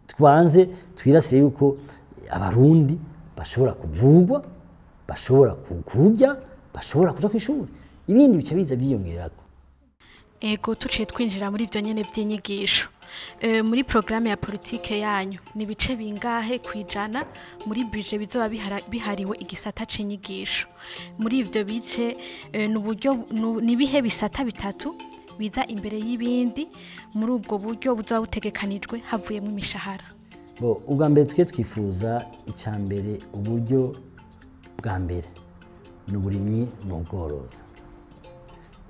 twanze twirasire yuko abarundi bashobora kuvugwa, bashobora kurya, bashobora kuja kw'ishuri, ibindi bica biza vyiyongerako. Ego tuciye twinjira muri ivyo nyene vy'inyigisho. Muri programme ya politike yanyu ni bice bingahe kwijana muri budget bizoba bihariwe igisata c'inyigisho? Muri ivyo bice n'uburyo nibihe bisata bitatu biza imbere y'ibindi muri ubwo buryo buzoba butegekanijwe havuyemo imishahara? Ubwa mbere twifuza icambere uburyo bwa mbere n'uburimyi n'ubworozi.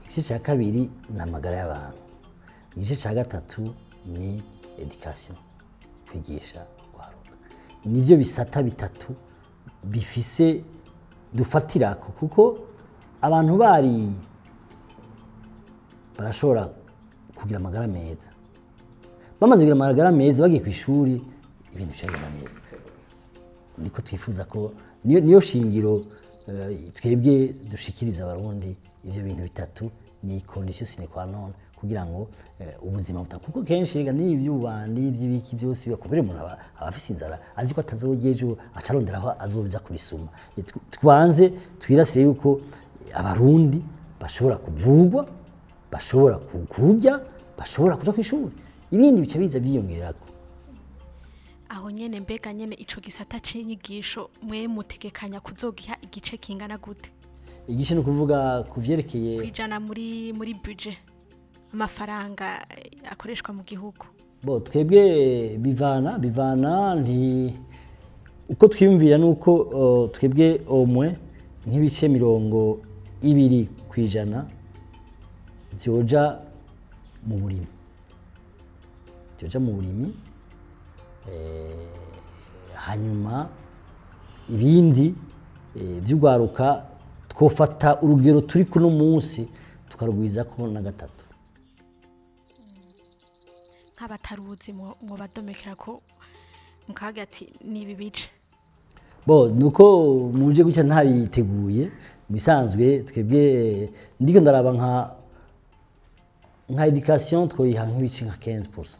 Igice ca kabiri n'amagara y'abantu. Igice ca gatatu ni education, kwigisha kwaruka. Nivyo bisata bitatu bifise dufatirako kuko abantu bari barashobora kugira amagara meza. Bamaze kugira amagara meza bagiye kw'ishuri ibintu bicagenda neza. Niko twifuza ko niyo shingiro twebwe dushikiriza abarundi ivyo bintu bitatu ni condition sine qua non kugira ngo ubuzima kuko kenshi rega nibi vy'ubandi vy'ibiki byose bikubere umuntu abafise inzara azi ko atazogejo acaronderaho azobiza kubisuma. Twanze twirasire yuko abarundi bashobora kuvugwa, bashobora kurya, bashobora kuja kw'ishuri, ibindi bica biza vyiyongerako. Aho nyene mbega nyene ico gisata c'inyigisho mwe mutegekanya kuzogiha igice kingana gute? Igice no kuvuga kuvyerekeye kwijana muri budget amafaranga akoreshwa mu gihugu. Twebwe bivana nti uko twiyumvira nuko twebwe omwe nk'ibice 20 kwijana vyoja mu burimi. Hanyuma ibindi vy'ugwaruka twofata urugero turi kuno munsi tukarugwizako na gatatu. Nk'abataruzi mu badomekera ko mukaga ati nibi bice. Nuko muje gutya ntabiteguye bisanzwe twebwe ndiko ndaraba nka education twoyiha nk'ibice nka 15%.